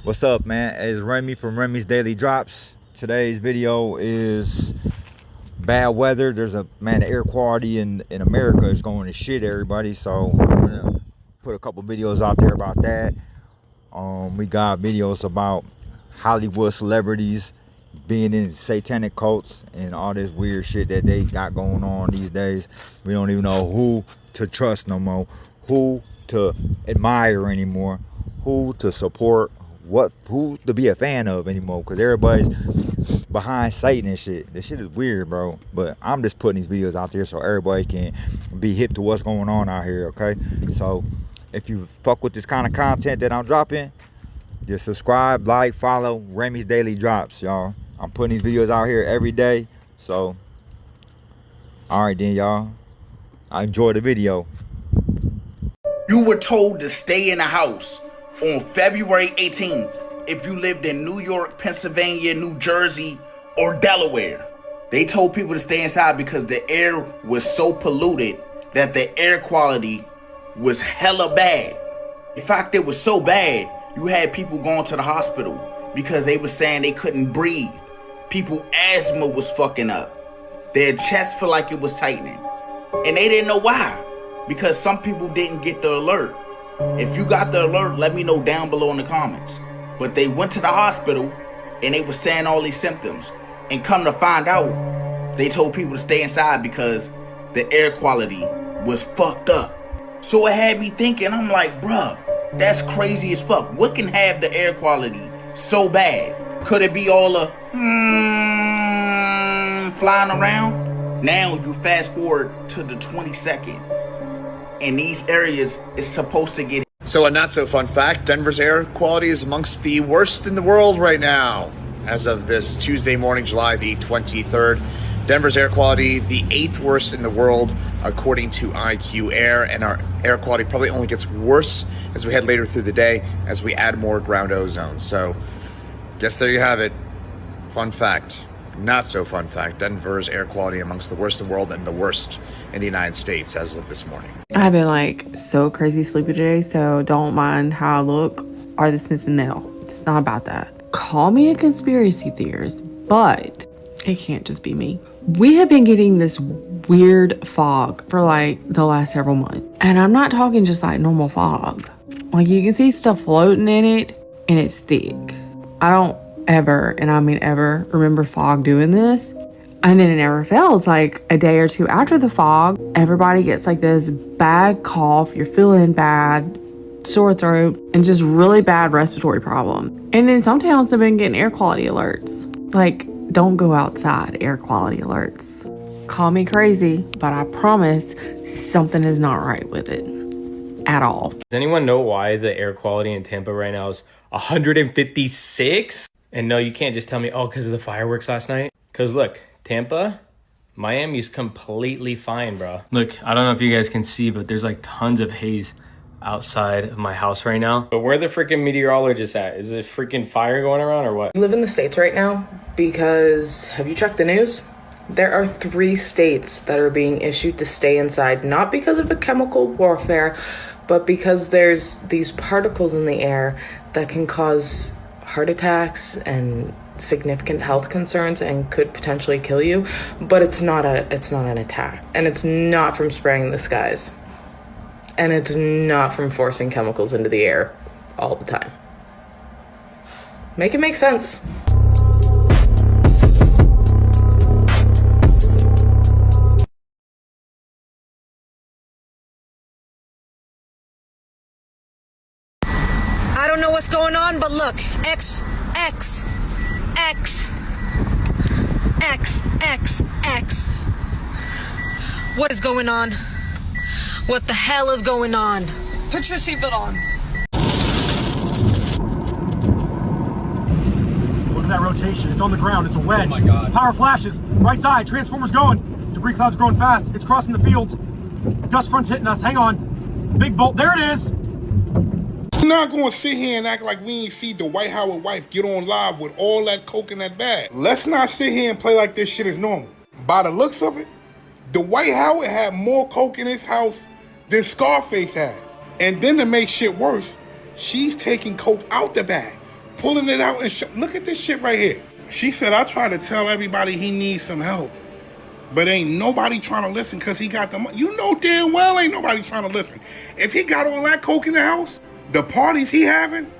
What's up, man? It's Remy from Remy's Daily Drops. Today's video is bad weather. There's the air quality in America is going to shit, everybody. So I'm gonna put a couple videos out there about that. We got videos about Hollywood celebrities being in satanic cults and all this weird shit that they got going on these days. We don't even know who to trust no more, who to admire anymore, who to support, who to be a fan of anymore, because everybody's behind Satan and shit. This shit is weird, bro. But I'm just putting these videos out there so everybody can be hip to what's going on out here, okay? So if you fuck with this kind of content that I'm dropping, just subscribe, like, follow Remy's Daily Drops, y'all. I'm putting these videos out here every day. So alright then, y'all, I enjoy the video. You were told to stay in the house on February 18th if you lived in New York, Pennsylvania, New Jersey, or Delaware. They told people to stay inside because the air was so polluted that the air quality was hella bad. In fact, it was so bad, you had people going to the hospital because they were saying they couldn't breathe. People asthma was fucking up. Their chest felt like it was tightening. And they didn't know why, because some people didn't get the alert. If you got the alert, let me know down below in the comments. But they went to the hospital and they were saying all these symptoms. And come to find out, they told people to stay inside because the air quality was fucked up. So it had me thinking, I'm like, bruh, that's crazy as fuck. What can have the air quality so bad? Could it be all the flying around? Now you fast forward to the 22nd. And these areas is supposed to get. So a not so fun fact, Denver's air quality is amongst the worst in the world right now. As of this Tuesday morning, July the 23rd, Denver's air quality, the 8th worst in the world, according to IQ Air. And our air quality probably only gets worse as we head later through the day, as we add more ground ozone. So guess there you have it. Fun fact. Not so fun fact, Denver's air quality amongst the worst in the world and the worst in the United States as of this morning. I've been like so crazy sleepy today, so don't mind how I look or this missing nail. It's not about that. Call me a conspiracy theorist, but it can't just be me. We have been getting this weird fog for like the last several months. And I'm not talking just like normal fog. Like you can see stuff floating in it and it's thick. I don't ever, and I mean ever, remember fog doing this. And then it never fails. Like a day or two after the fog, everybody gets like this bad cough. You're feeling bad, sore throat, and just really bad respiratory problem. And then some towns have been getting air quality alerts. Like, don't go outside, air quality alerts. Call me crazy, but I promise something is not right with it at all. Does anyone know why the air quality in Tampa right now is 156? And no, you can't just tell me, oh, because of the fireworks last night. Because look, Tampa, Miami's completely fine, bro. Look, I don't know if you guys can see, but there's like tons of haze outside of my house right now. But where are the freaking meteorologists at? Is it freaking fire going around or what? You live in the States right now because, have you checked the news? There are 3 states that are being issued to stay inside, not because of a chemical warfare, but because there's these particles in the air that can cause heart attacks and significant health concerns and could potentially kill you. But it's not an attack, and it's not from spraying the skies, and it's not from forcing chemicals into the air all the time. Make it make sense. I don't know what's going on, but look, X. What is going on? What the hell is going on? Put your seatbelt on. Look at that rotation. It's on the ground. It's a wedge. Oh my God. Power flashes. Right side. Transformer's going. Debris cloud's growing fast. It's crossing the fields. Gust front's hitting us. Hang on. Big bolt. There it is. We're not going to sit here and act like we ain't see Dwight Howard wife get on live with all that coke in that bag. Let's not sit here and play like this shit is normal. By the looks of it, Dwight Howard had more coke in his house than Scarface had. And then to make shit worse, she's taking coke out the bag, pulling it out and look at this shit right here. She said, I try to tell everybody he needs some help, but ain't nobody trying to listen because he got the money. You know damn well ain't nobody trying to listen. If he got all that coke in the house, the parties he having,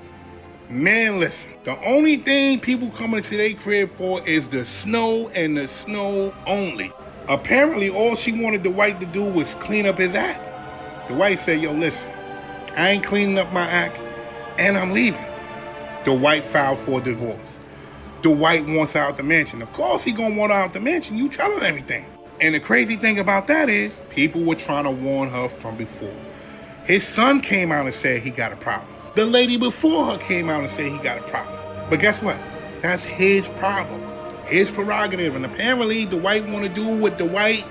man, listen. The only thing people coming to their crib for is the snow and the snow only. Apparently, all she wanted Dwight to do was clean up his act. Dwight said, yo, listen, I ain't cleaning up my act, and I'm leaving. Dwight filed for divorce. Dwight wants out the mansion. Of course he gonna want out the mansion. You tell him everything. And the crazy thing about that is, people were trying to warn her from before. His son came out and said he got a problem. The lady before her came out and said he got a problem. But guess what? That's his problem. His prerogative. And apparently Dwight want to do what Dwight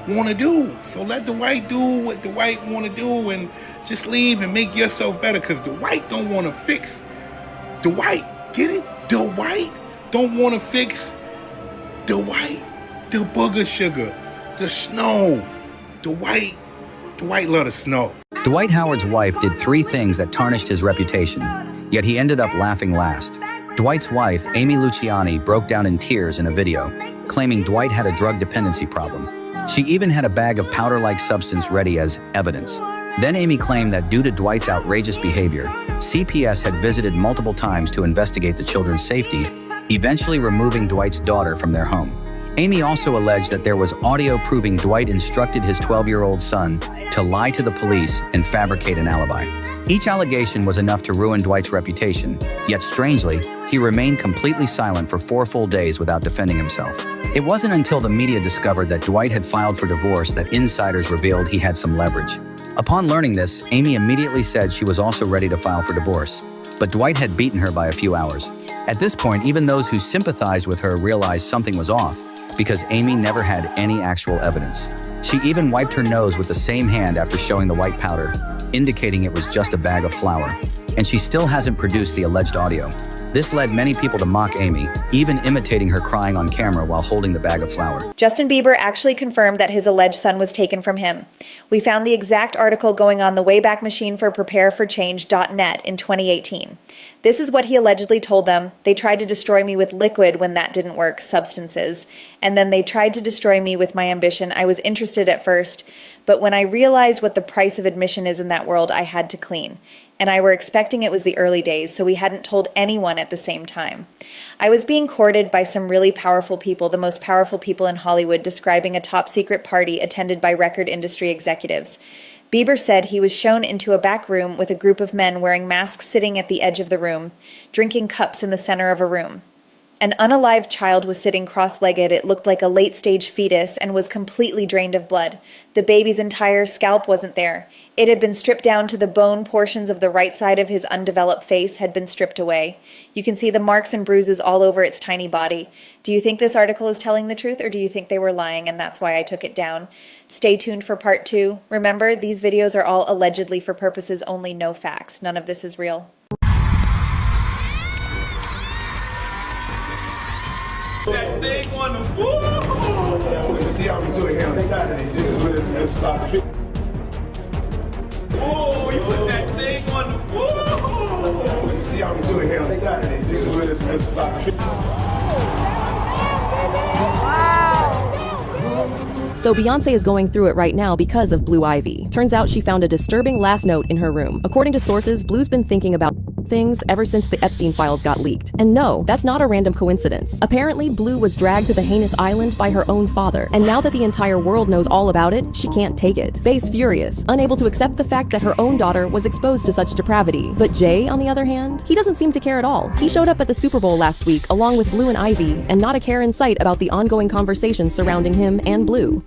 want to do. So let Dwight do what Dwight want to do and just leave and make yourself better, because Dwight don't want to fix Dwight. Get it? Dwight don't want to fix Dwight. The booger sugar. The snow. Dwight love the snow. Dwight Howard's wife did 3 things that tarnished his reputation, yet he ended up laughing last. Dwight's wife, Amy Luciani, broke down in tears in a video, claiming Dwight had a drug dependency problem. She even had a bag of powder-like substance ready as evidence. Then Amy claimed that due to Dwight's outrageous behavior, CPS had visited multiple times to investigate the children's safety, eventually removing Dwight's daughter from their home. Amy also alleged that there was audio proving Dwight instructed his 12-year-old son to lie to the police and fabricate an alibi. Each allegation was enough to ruin Dwight's reputation, yet strangely, he remained completely silent for 4 full days without defending himself. It wasn't until the media discovered that Dwight had filed for divorce that insiders revealed he had some leverage. Upon learning this, Amy immediately said she was also ready to file for divorce, but Dwight had beaten her by a few hours. At this point, even those who sympathized with her realized something was off, because Amy never had any actual evidence. She even wiped her nose with the same hand after showing the white powder, indicating it was just a bag of flour, and she still hasn't produced the alleged audio. This led many people to mock Amy, even imitating her crying on camera while holding the bag of flour. Justin Bieber actually confirmed that his alleged son was taken from him. We found the exact article going on the Wayback Machine for prepareforchange.net in 2018. This is what he allegedly told them. They tried to destroy me with liquid when that didn't work, substances. And then they tried to destroy me with my ambition. I was interested at first, but when I realized what the price of admission is in that world, I had to clean. And I were expecting it was the early days, so we hadn't told anyone at the same time. I was being courted by some really powerful people, the most powerful people in Hollywood, describing a top secret party attended by record industry executives. Bieber said he was shown into a back room with a group of men wearing masks sitting at the edge of the room, drinking cups in the center of a room. An unalived child was sitting cross-legged. It looked like a late-stage fetus and was completely drained of blood. The baby's entire scalp wasn't there. It had been stripped down to the bone. Portions of the right side of his undeveloped face had been stripped away. You can see the marks and bruises all over its tiny body. Do you think this article is telling the truth, or do you think they were lying and that's why I took it down? Stay tuned for part 2. Remember, these videos are all allegedly for purposes only, no facts. None of this is real. That thing on the woo! So you see how we do it here on Saturday. This is what it's about. Oh, you put that thing on the woo! So you see how we do it here on Saturday. This is what it's about. So Beyonce is going through it right now because of Blue Ivy. Turns out she found a disturbing last note in her room. According to sources, Blue's been thinking about things ever since the Epstein files got leaked. And no, that's not a random coincidence. Apparently, Blue was dragged to the heinous island by her own father. And now that the entire world knows all about it, she can't take it. Bey's furious, unable to accept the fact that her own daughter was exposed to such depravity. But Jay, on the other hand, he doesn't seem to care at all. He showed up at the Super Bowl last week along with Blue and Ivy, and not a care in sight about the ongoing conversations surrounding him and Blue.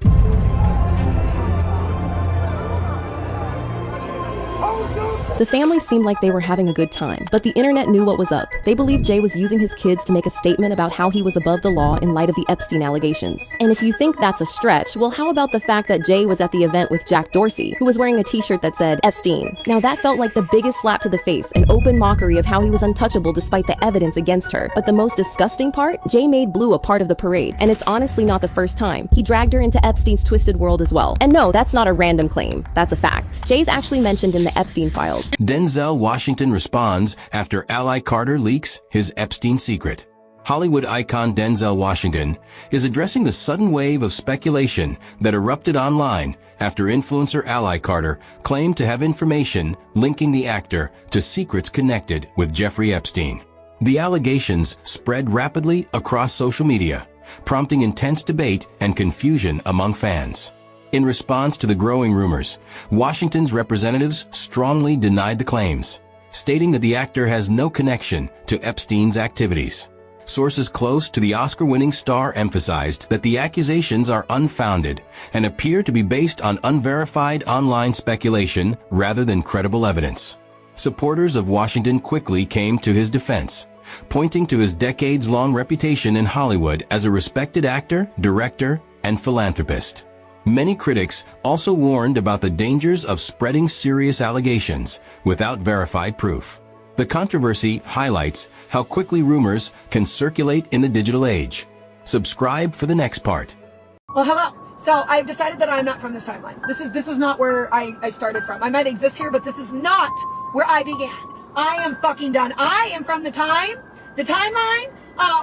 The family seemed like they were having a good time, but the internet knew what was up. They believed Jay was using his kids to make a statement about how he was above the law in light of the Epstein allegations. And if you think that's a stretch, well, how about the fact that Jay was at the event with Jack Dorsey, who was wearing a t-shirt that said Epstein? Now that felt like the biggest slap to the face, an open mockery of how he was untouchable despite the evidence against her. But the most disgusting part? Jay made Blue a part of the parade, and it's honestly not the first time. He dragged her into Epstein's twisted world as well. And no, that's not a random claim. That's a fact. Jay's actually mentioned in the Epstein Epstein files. Denzel Washington responds after ally Carter leaks his Epstein secret. Hollywood icon Denzel Washington is addressing the sudden wave of speculation that erupted online after influencer ally Carter claimed to have information linking the actor to secrets connected with Jeffrey Epstein. The allegations spread rapidly across social media, prompting intense debate and confusion among fans. In response to the growing rumors, Washington's representatives strongly denied the claims, stating that the actor has no connection to Epstein's activities. Sources close to the Oscar-winning star emphasized that the accusations are unfounded and appear to be based on unverified online speculation rather than credible evidence. Supporters of Washington quickly came to his defense, pointing to his decades-long reputation in Hollywood as a respected actor, director, and philanthropist. Many critics also warned about the dangers of spreading serious allegations without verified proof. The controversy highlights how quickly rumors can circulate in the digital age. Subscribe for the next part. Well, hello. So I've decided that I'm not from this timeline. This is not where I started from. I might exist here, but this is not where I began. I am fucking done. I am from the timeline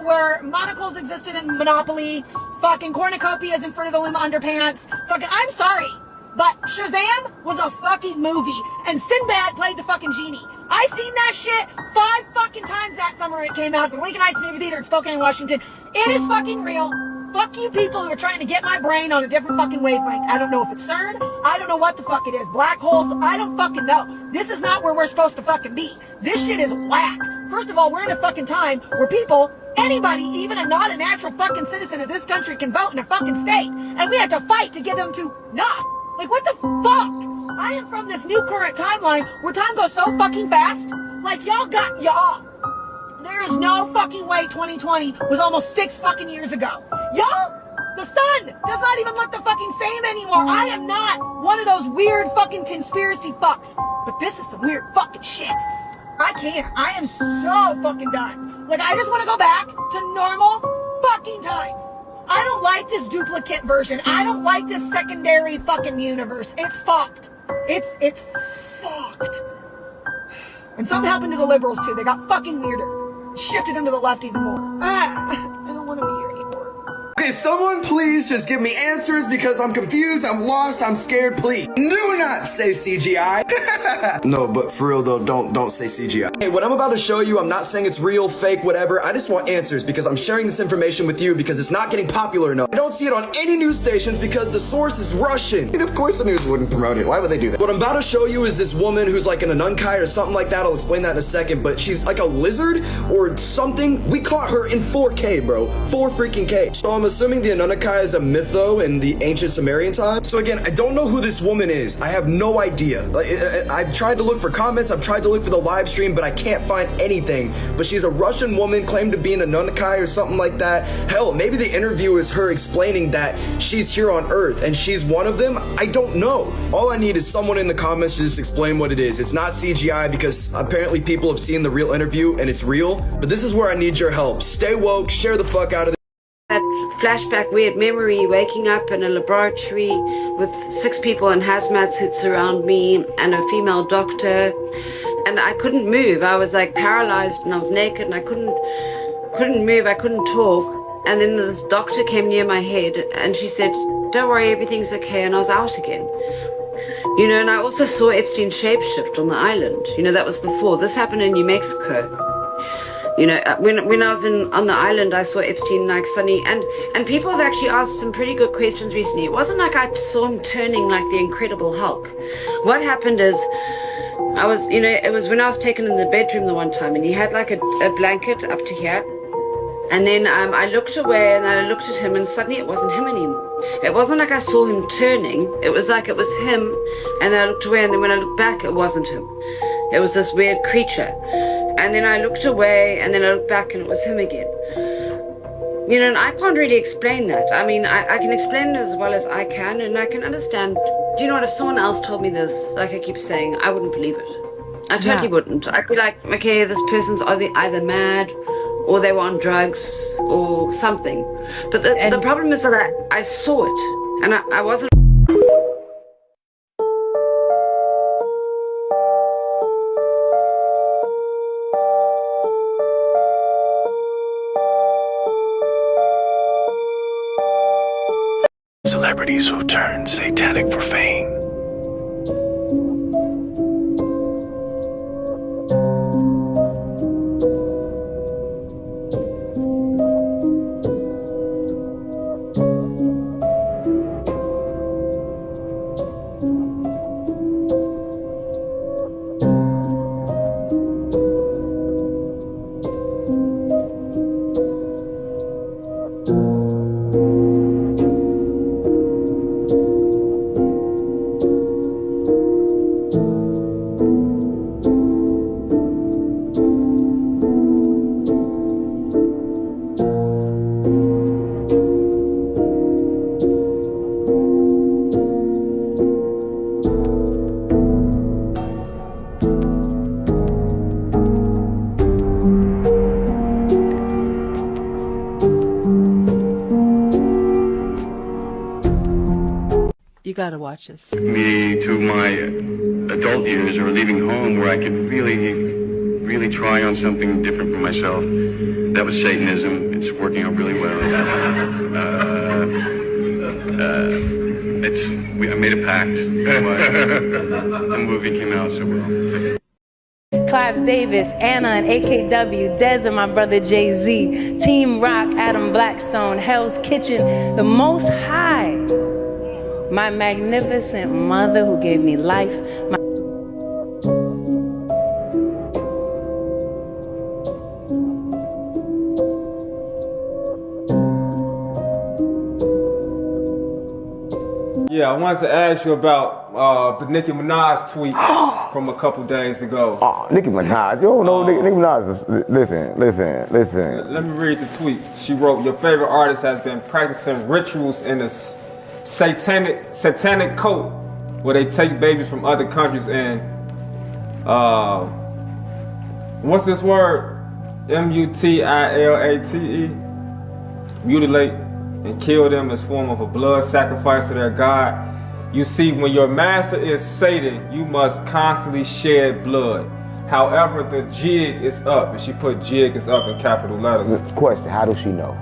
where monocles existed in Monopoly, fucking cornucopias in Fruit of the Loom underpants. Fucking, I'm sorry, but Shazam was a fucking movie, and Sinbad played the fucking genie. I seen that shit 5 fucking times that summer it came out at the Lincoln Heights Movie Theater in Spokane, Washington. It is fucking real. Fuck you people who are trying to get my brain on a different fucking wavelength. I don't know if it's CERN. I don't know what the fuck it is. Black holes. I don't fucking know. This is not where we're supposed to fucking be. This shit is whack. First of all, we're in a fucking time where people, anybody, even not a natural fucking citizen of this country can vote in a fucking state. And we have to fight to get them to not. Like, what the fuck? I am from this new current timeline where time goes so fucking fast. Like, y'all. There is no fucking way 2020 was almost 6 fucking years ago. Y'all, the sun does not even look the fucking same anymore. I am not one of those weird fucking conspiracy fucks. But this is some weird fucking shit. I can't. I am so fucking done. Like, I just want to go back to normal fucking times. I don't like this duplicate version. I don't like this secondary fucking universe. It's fucked. It's fucked. And something happened to the liberals too. They got fucking weirder. Shifted into the left even more. I don't want to be here anymore. Okay, someone please just give me answers because I'm confused, I'm lost, I'm scared, please. Do not say CGI. No, but for real though, don't say CGI. Hey, what I'm about to show you, I'm not saying it's real, fake, whatever. I just want answers because I'm sharing this information with you because it's not getting popular enough. I don't see it on any news stations because the source is Russian. And of course the news wouldn't promote it. Why would they do that? What I'm about to show you is this woman who's like in a nunkai or something like that. I'll explain that in a second, but she's like a lizard or something. We caught her in 4K, bro. 4 freaking K. So I'm assuming the Anunnaki is a mytho in the ancient Sumerian time. So again, I don't know who this woman is. I have no idea. Like, I've tried to look for comments, I've tried to look for the live stream, but I can't find anything. But she's a Russian woman, claimed to be an Anunnaki or something like that. Hell, maybe the interview is her explaining that she's here on Earth and she's one of them. I don't know. All I need is someone in the comments to just explain what it is. It's not CGI because apparently people have seen the real interview and it's real. But this is where I need your help. Stay woke, share the fuck out of That flashback weird memory, waking up in a laboratory with 6 people in hazmat suits around me and a female doctor, and I couldn't move. I was like paralyzed and I was naked and I couldn't move, I couldn't talk. And then this doctor came near my head and she said, "Don't worry, everything's okay," and I was out again. You know, and I also saw Epstein shapeshift on the island. You know, that was before. This happened in New Mexico. You know, when I was on the island, I saw Epstein like suddenly, and people have actually asked some pretty good questions recently. It wasn't like I saw him turning like the Incredible Hulk. What happened is, it was when I was taken in the bedroom the one time, and he had like a blanket up to here, and then I looked away and I looked at him, and suddenly it wasn't him anymore. It wasn't like I saw him turning. It was like it was him, and then I looked away, and then when I looked back, it wasn't him. It was this weird creature. And then I looked away, and then I looked back, and it was him again. You know, and I can't really explain that. I mean, I can explain it as well as I can, and I can understand. Do you know what? If someone else told me this, like I keep saying, I wouldn't believe it. I totally wouldn't. I'd be like, okay, this person's either mad, or they were on drugs, or something. But the problem is that I saw it, and I wasn't. celebrities who turn satanic profane. You gotta watch this. Me to my adult years or leaving home where I could really try on something different for myself. That was Satanism. It's working out really well. I made a pact. The movie came out so well. Clive Davis, Anna and AKW, Dez and my brother Jay-Z, Team Rock, Adam Blackstone, Hell's Kitchen, The Most High, my magnificent mother who gave me life, Yeah, I wanted to ask you about the Nicki Minaj tweet from a couple days ago. Oh, Nicki Minaj. You don't know Nicki Minaj. Listen. Let me read the tweet. She wrote, "Your favorite artist has been practicing rituals in a satanic cult where they take babies from other countries and what's this word? mutilate, mutilate and kill them as form of a blood sacrifice to their God. You see, when your master is Satan, you must constantly shed blood. However, the jig is up." And she put jig is up in capital letters. Question, how does she know?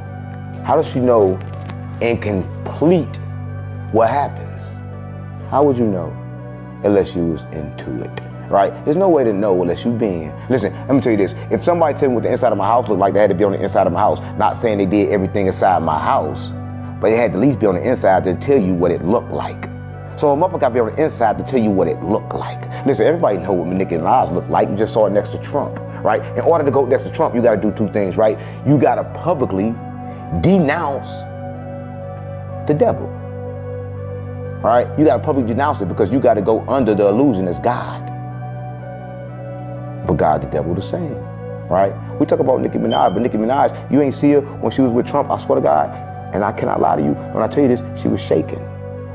How does she know and complete what happens? How would you know unless you was into it, right? There's no way to know unless you've been. Listen, let me tell you this. If somebody tell me what the inside of my house looked like, they had to be on the inside of my house. Not saying they did everything inside my house, but they had to at least be on the inside to tell you what it looked like. So a motherfucker got to be on the inside to tell you what it looked like. Listen, everybody know what Nicki Minaj looked like. You just saw it next to Trump, right? In order to go next to Trump, you got to do two things, right? You got to publicly denounce the devil. All right, you got to publicly denounce it because you got to go under the illusion as God. But God, the devil, the same, right? We talk about Nicki Minaj, but Nicki Minaj, you ain't see her when she was with Trump. I swear to God, and I cannot lie to you. When I tell you this, she was shaking.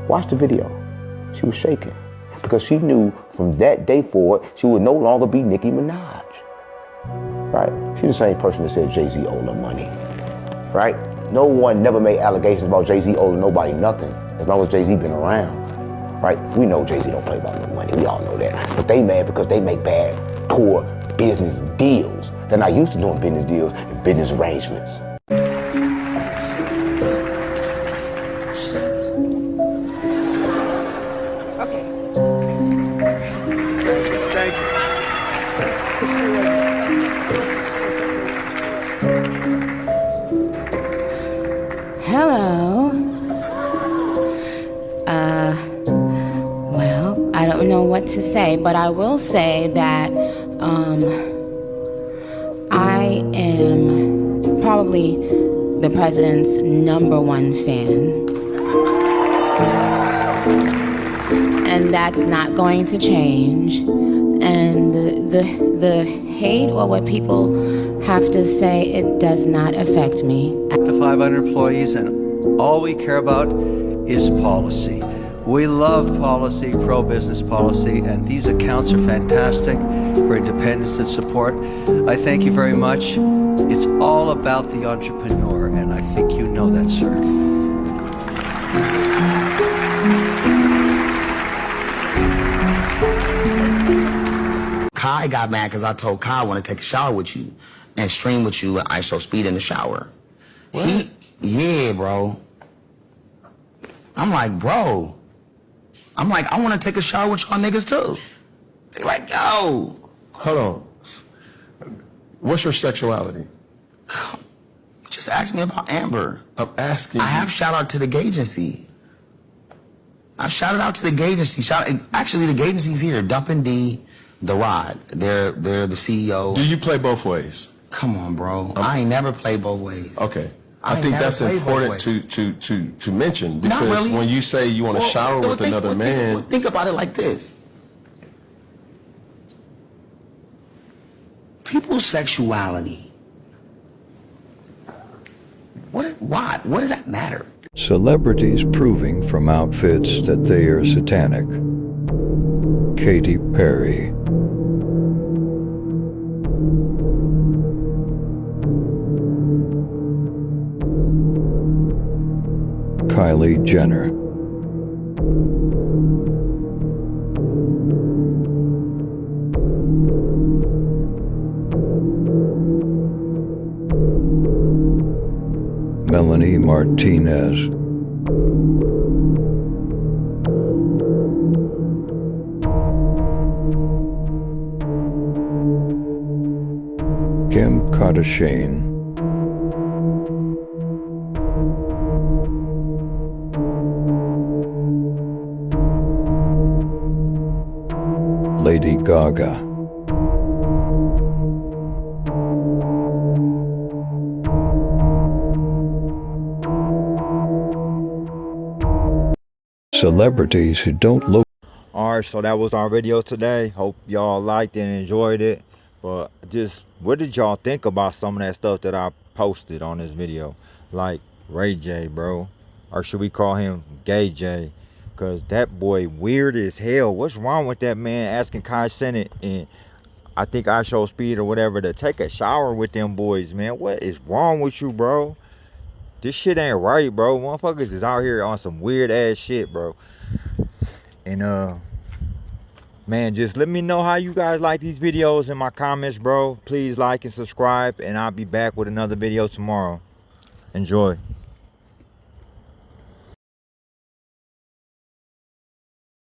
Watch the video. She was shaking because she knew from that day forward she would no longer be Nicki Minaj, right? She's the same person that said Jay-Z owed her money, right? No one never made allegations about Jay-Z owing nobody nothing. As long as Jay-Z been around, right? We know Jay-Z don't play about no money. We all know that. But they mad because they make bad, poor business deals. They're not used to doing business deals and business arrangements. Okay. Thank you. Hello. Well, I don't know what to say, but I will say that I am probably the president's #1 fan. And that's not going to change. And the hate or what people have to say, it does not affect me. The 500 employees, and all we care about is policy. We love policy, pro-business policy, and these accounts are fantastic for independence and support. I thank you very much. It's all about the entrepreneur, and I think you know that, sir. Kai got mad because I told Kai I want to take a shower with you and stream with you at ISO Speed in the shower. What? Yeah, bro. I'm like, bro. I'm like, I want to take a shower with y'all niggas too. They like, yo. Hold on. What's your sexuality? Just ask me about Amber. I'm asking I have shout out to the gay agency. I've shouted out to the gay agency. Actually, the gay agency's here. Dumpin' D, The Rod. They're the CEO. Do you play both ways? Come on, bro. I ain't never played both ways. Okay. I think that's important to mention, because really. when you say you want to shower with another man. Think about it like this. People's sexuality. Why? What does that matter? Celebrities proving from outfits that they are satanic. Katy Perry. Kylie Jenner. Melanie Martinez. Kim Kardashian. Lady Gaga. Celebrities who don't look. Alright, so that was our video today. Hope y'all liked and enjoyed it. But just, what did y'all think about some of that stuff that I posted on this video? Like Ray J, bro. Or should we call him Gay J? Because that boy weird as hell. What's wrong with that man asking Kai Cenat and I think I Show Speed or whatever to take a shower with them boys, man? What is wrong with you, bro? This shit ain't right, bro. Motherfuckers is out here on some weird ass shit, bro. And man, just let me know how you guys like these videos in my comments, bro. Please like and subscribe, and I'll be back with another video tomorrow. Enjoy.